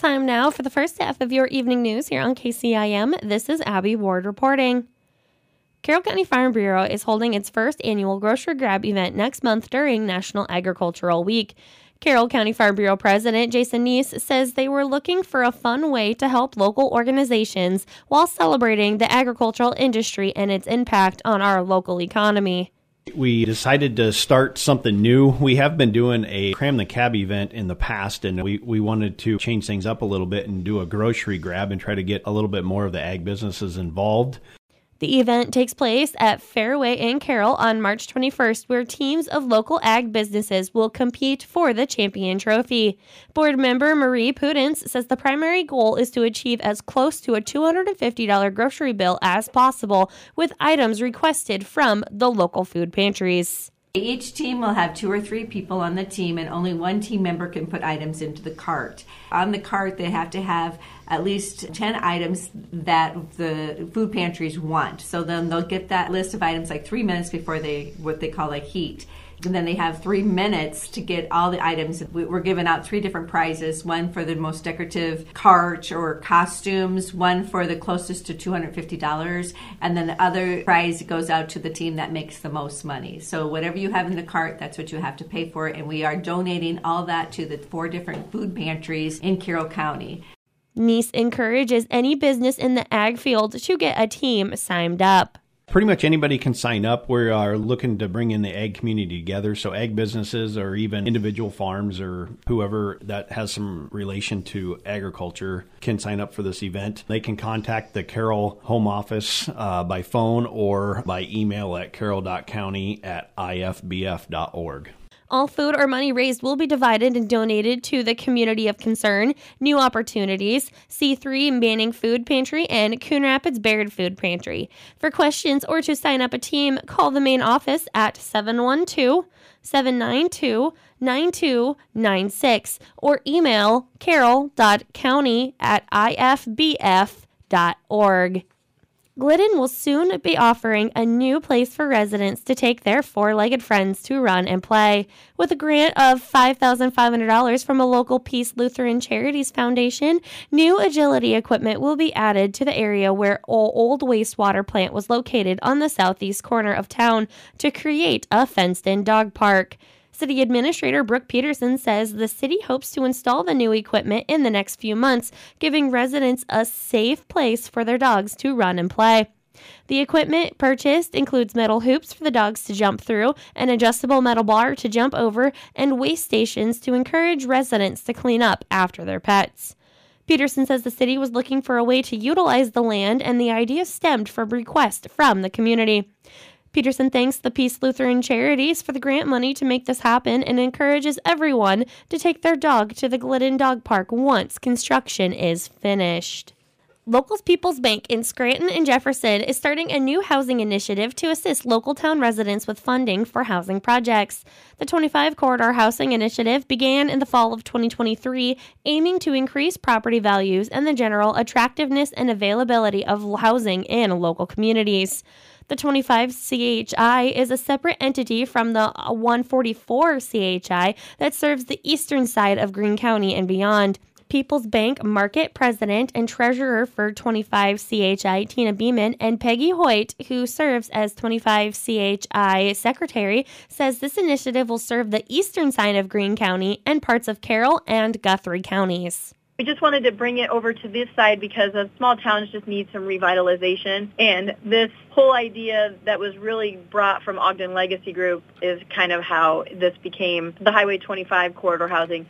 time now for the first half of your evening news here on KCIM. This is Abby Ward reporting. Carroll County Farm Bureau is holding its first annual grocery grab event next month during National Agricultural Week. Carroll County Farm Bureau President Jason Neese says they were looking for a fun way to help local organizations while celebrating the agricultural industry and its impact on our local economy. We decided to start something new. We have been doing a Cram the Cab event in the past, and we wanted to change things up a little bit and do a grocery grab and try to get a little bit more of the ag businesses involved. The event takes place at Fairway in Carroll on March 21st, where teams of local ag businesses will compete for the champion trophy. Board member Marie Pudens says the primary goal is to achieve as close to a $250 grocery bill as possible, with items requested from the local food pantries. Each team will have 2 or 3 people on the team, and only one team member can put items into the cart. On the cart, they have to have at least 10 items that the food pantries want. So then they'll get that list of items like 3 minutes before what they call heat. And then they have 3 minutes to get all the items. We're giving out 3 different prizes, one for the most decorative cart or costumes, one for the closest to $250, and then the other prize goes out to the team that makes the most money. So whatever you have in the cart, that's what you have to pay for, and we are donating all that to the 4 different food pantries in Carroll County. Neese encourages any business in the ag field to get a team signed up. Pretty much anybody can sign up. We are looking to bring in the ag community together, so ag businesses or even individual farms or whoever that has some relation to agriculture can sign up for this event. They can contact the Carroll home office by phone or by email at carroll.county@ifbf.org. All food or money raised will be divided and donated to the Community of Concern, New Opportunities, C3 Manning Food Pantry, and Coon Rapids Baird Food Pantry. For questions or to sign up a team, call the main office at 712-792-9296 or email carroll.county@ifbf.org. Glidden will soon be offering a new place for residents to take their 4-legged friends to run and play. With a grant of $5,500 from a local Peace Lutheran Charities Foundation, new agility equipment will be added to the area where old wastewater plant was located on the southeast corner of town to create a fenced-in dog park. City Administrator Brooke Peterson says the city hopes to install the new equipment in the next few months, giving residents a safe place for their dogs to run and play. The equipment purchased includes metal hoops for the dogs to jump through, an adjustable metal bar to jump over, and waste stations to encourage residents to clean up after their pets. Peterson says the city was looking for a way to utilize the land, and the idea stemmed from a request from the community. Peterson thanks the Peace Lutheran Charities for the grant money to make this happen and encourages everyone to take their dog to the Glidden Dog Park once construction is finished. Locals People's Bank in Scranton and Jefferson is starting a new housing initiative to assist local town residents with funding for housing projects. The 25 Corridor Housing Initiative began in the fall of 2023, aiming to increase property values and the general attractiveness and availability of housing in local communities. The 25 CHI is a separate entity from the 144 CHI that serves the eastern side of Greene County and beyond. People's Bank Market President and Treasurer for 25 CHI, Tina Beeman, and Peggy Hoyt, who serves as 25 CHI Secretary, says this initiative will serve the eastern side of Greene County and parts of Carroll and Guthrie counties. We just wanted to bring it over to this side because small towns just need some revitalization. And this whole idea that was really brought from Ogden Legacy Group is kind of how this became the Highway 25 corridor housing.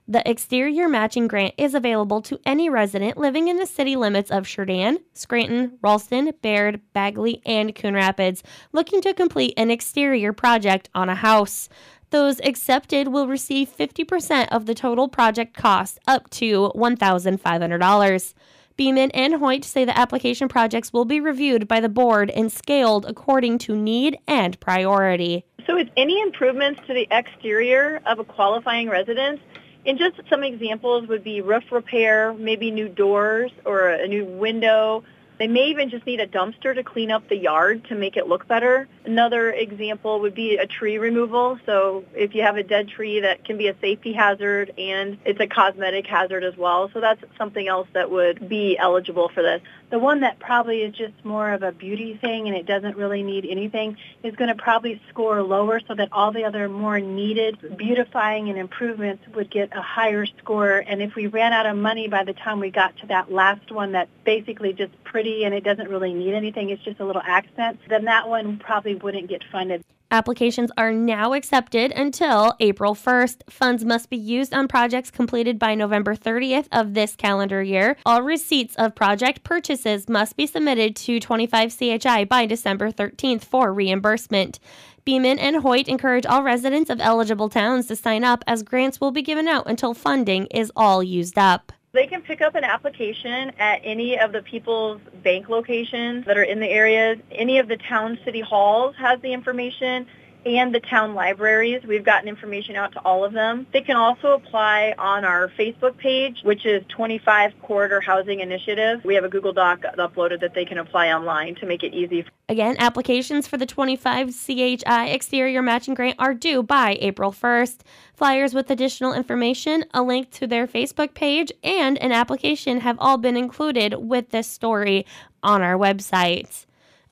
The exterior matching grant is available to any resident living in the city limits of Sheridan, Scranton, Ralston, Baird, Bagley, and Coon Rapids, looking to complete an exterior project on a house. Those accepted will receive 50% of the total project cost, up to $1,500. Beeman and Hoyt say the application projects will be reviewed by the board and scaled according to need and priority. So it's any improvements to the exterior of a qualifying residence. And just some examples would be roof repair, maybe new doors or a new window, They may even just need a dumpster to clean up the yard to make it look better. Another example would be a tree removal. So if you have a dead tree, that can be a safety hazard and it's a cosmetic hazard as well. So that's something else that would be eligible for this. The one that probably is just more of a beauty thing and it doesn't really need anything is going to probably score lower, so that all the other more needed beautifying and improvements would get a higher score. And if we ran out of money by the time we got to that last one that's basically just pretty and it doesn't really need anything, it's just a little accent, then that one probably wouldn't get funded. Applications are now accepted until April 1st. Funds must be used on projects completed by November 30th of this calendar year. All receipts of project purchases must be submitted to 25CHI by December 13th for reimbursement. Beeman and Hoyt encourage all residents of eligible towns to sign up, as grants will be given out until funding is all used up. They can pick up an application at any of the People's Bank locations that are in the area. Any of the town city halls has the information, and the town libraries. We've gotten information out to all of them. They can also apply on our Facebook page, which is 25 Corridor Housing Initiative. We have a Google Doc uploaded that they can apply online to make it easy. Again, applications for the 25 CHI Exterior Matching Grant are due by April 1st. Flyers with additional information, a link to their Facebook page, and an application have all been included with this story on our website.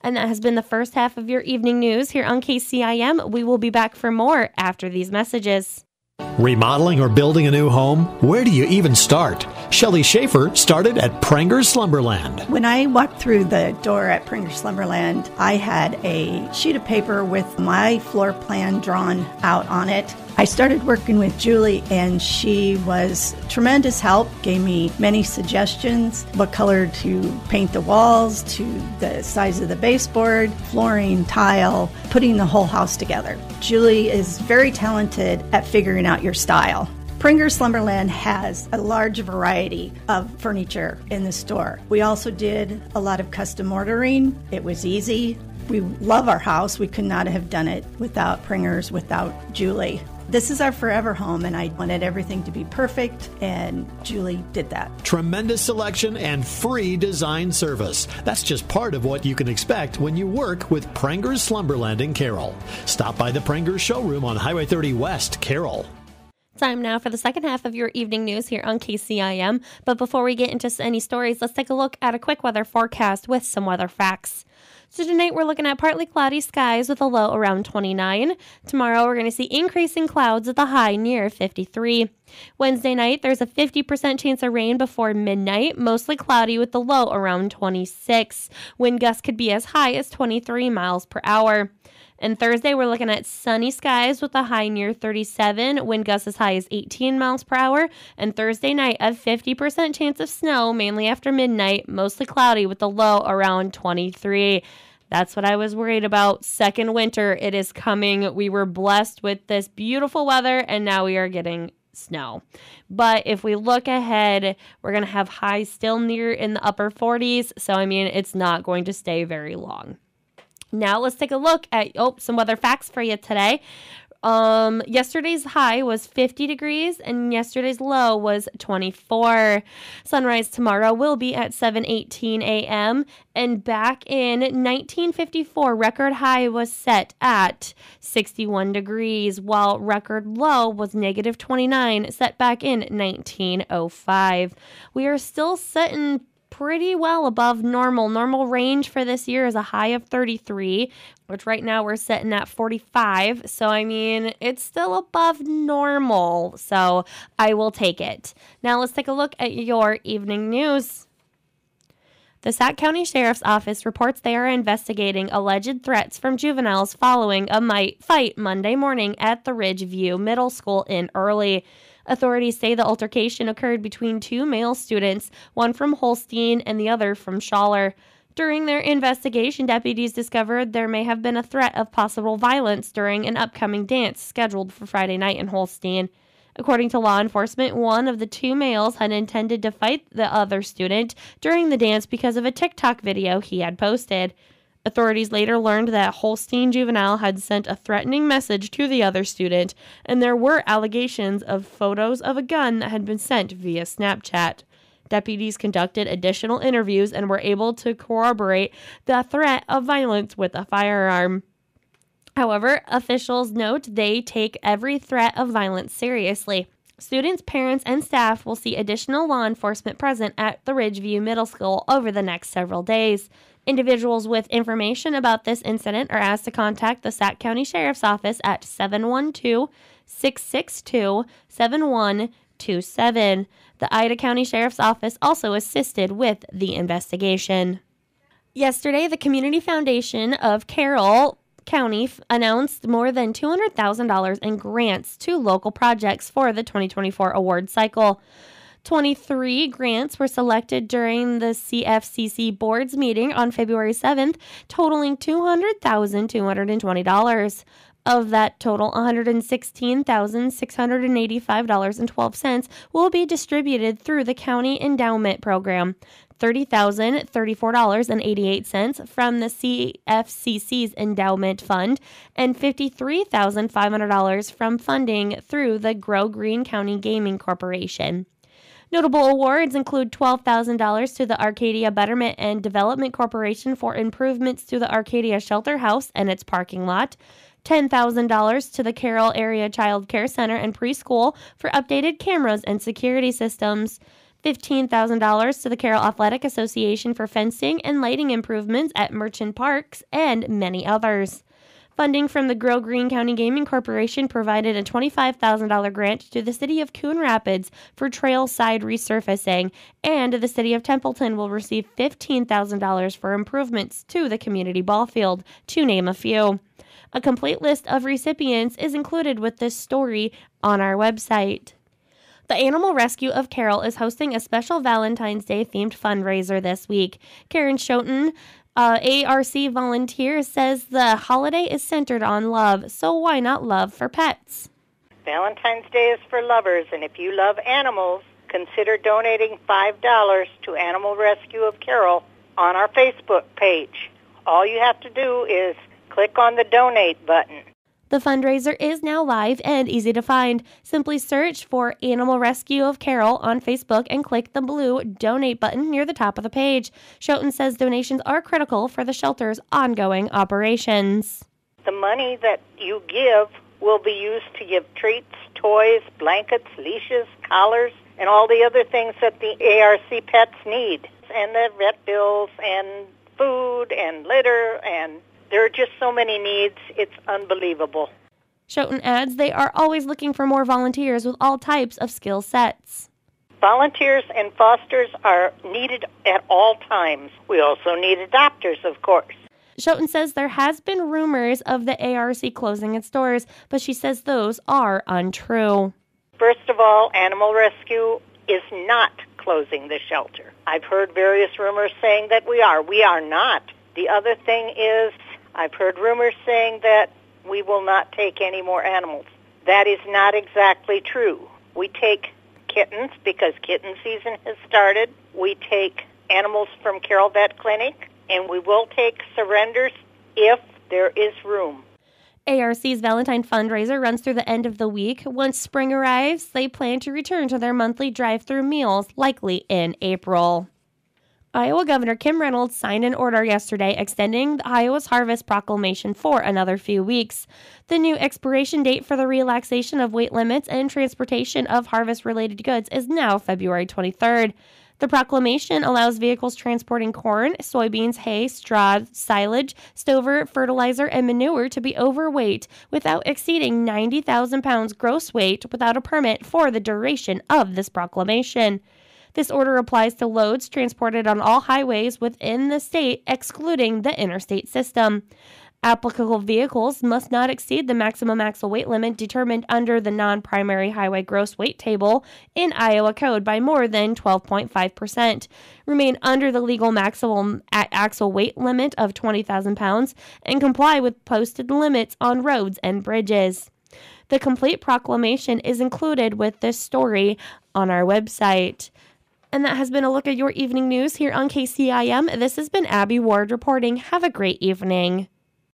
And that has been the first half of your evening news here on KCIM. We will be back for more after these messages. Remodeling or building a new home? Where do you even start? Shelley Schaefer started at Prenger's Slumberland. When I walked through the door at Prenger's Slumberland, I had a sheet of paper with my floor plan drawn out on it. I started working with Julie, and she was tremendous help, gave me many suggestions, what color to paint the walls, to the size of the baseboard, flooring, tile, putting the whole house together. Julie is very talented at figuring out your style. Prenger's Slumberland has a large variety of furniture in the store. We also did a lot of custom ordering. It was easy. We love our house. We could not have done it without Prenger's, without Julie. This is our forever home, and I wanted everything to be perfect, and Julie did that. Tremendous selection and free design service. That's just part of what you can expect when you work with Prenger's Slumberland in Carroll. Stop by the Prenger's showroom on Highway 30 West, Carroll. Time now for the second half of your evening news here on KCIM. But before we get into any stories, let's take a look at a quick weather forecast with some weather facts. So tonight we're looking at partly cloudy skies with a low around 29. Tomorrow we're going to see increasing clouds with a high near 53. Wednesday night there's a 50% chance of rain before midnight, mostly cloudy with the low around 26. Wind gusts could be as high as 23 miles per hour. And Thursday, we're looking at sunny skies with a high near 37, wind gusts as high as 18 miles per hour. And Thursday night, a 50% chance of snow, mainly after midnight, mostly cloudy with a low around 23. That's what I was worried about. Second winter, it is coming. We were blessed with this beautiful weather, and now we are getting snow. But if we look ahead, we're going to have highs still near in the upper 40s. So, I mean, it's not going to stay very long. Now let's take a look at some weather facts for you today. Yesterday's high was 50 degrees and yesterday's low was 24. Sunrise tomorrow will be at 7:18 a.m. And back in 1954, record high was set at 61 degrees, while record low was negative 29, set back in 1905. We are still sitting pretty well above normal. Normal range for this year is a high of 33, which right now we're sitting at 45. So, I mean, it's still above normal. So, I will take it. Now, let's take a look at your evening news. The Sac County Sheriff's Office reports they are investigating alleged threats from juveniles following a fight Monday morning at the Ridgeview Middle School in Early. Authorities say the altercation occurred between two male students, one from Holstein and the other from Schaller. During their investigation, deputies discovered there may have been a threat of possible violence during an upcoming dance scheduled for Friday night in Holstein. According to law enforcement, one of the two males had intended to fight the other student during the dance because of a TikTok video he had posted. Authorities later learned that Holstein juvenile had sent a threatening message to the other student, and there were allegations of photos of a gun that had been sent via Snapchat. Deputies conducted additional interviews and were able to corroborate the threat of violence with a firearm. However, officials note they take every threat of violence seriously. Students, parents, and staff will see additional law enforcement present at the Ridgeview Middle School over the next several days. Individuals with information about this incident are asked to contact the Sac County Sheriff's Office at 712-662-7127. The Ida County Sheriff's Office also assisted with the investigation. Yesterday, the Community Foundation of Carroll County announced more than $200,000 in grants to local projects for the 2024 award cycle. 23 grants were selected during the CFCC board's meeting on February 7th, totaling $200,220. Of that total, $116,685.12 will be distributed through the County Endowment Program, $30,034.88 from the CFCC's Endowment Fund, and $53,500 from funding through the Grow Green County Gaming Corporation. Notable awards include $12,000 to the Arcadia Betterment and Development Corporation for improvements to the Arcadia Shelter House and its parking lot, $10,000 to the Carroll Area Child Care Center and Preschool for updated cameras and security systems, $15,000 to the Carroll Athletic Association for fencing and lighting improvements at Merchant Parks, and many others. Funding from the Grow Green County Gaming Corporation provided a $25,000 grant to the City of Coon Rapids for trail side resurfacing, and the City of Templeton will receive $15,000 for improvements to the community ball field, to name a few. A complete list of recipients is included with this story on our website. The Animal Rescue of Carroll is hosting a special Valentine's Day themed fundraiser this week. Karen Schoten, ARC volunteer, says the holiday is centered on love, so why not love for pets? Valentine's Day is for lovers, and if you love animals, consider donating $5 to Animal Rescue of Carroll on our Facebook page. All you have to do is click on the donate button. The fundraiser is now live and easy to find. Simply search for Animal Rescue of Carroll on Facebook and click the blue donate button near the top of the page. Schoten says donations are critical for the shelter's ongoing operations. The money that you give will be used to give treats, toys, blankets, leashes, collars, and all the other things that the ARC pets need, and the vet bills and food and litter, and there are just so many needs. It's unbelievable. Schoten adds they are always looking for more volunteers with all types of skill sets. Volunteers and fosters are needed at all times. We also need adopters, of course. Schoten says there has been rumors of the ARC closing its doors, but she says those are untrue. First of all, Animal Rescue is not closing the shelter. I've heard various rumors saying that we are. We are not. The other thing is, I've heard rumors saying that we will not take any more animals. That is not exactly true. We take kittens because kitten season has started. We take animals from Carroll Vet Clinic, and we will take surrenders if there is room. ARC's Valentine fundraiser runs through the end of the week. Once spring arrives, they plan to return to their monthly drive-through meals, likely in April. Iowa Governor Kim Reynolds signed an order yesterday extending Iowa's Harvest Proclamation for another few weeks. The new expiration date for the relaxation of weight limits and transportation of harvest-related goods is now February 23rd. The proclamation allows vehicles transporting corn, soybeans, hay, straw, silage, stover, fertilizer, and manure to be overweight without exceeding 90,000 pounds gross weight without a permit for the duration of this proclamation. This order applies to loads transported on all highways within the state, excluding the interstate system. Applicable vehicles must not exceed the maximum axle weight limit determined under the non-primary highway gross weight table in Iowa Code by more than 12.5%, remain under the legal maximum axle weight limit of 20,000 pounds, and comply with posted limits on roads and bridges. The complete proclamation is included with this story on our website. And that has been a look at your evening news here on KCIM. This has been Abby Ward reporting. Have a great evening.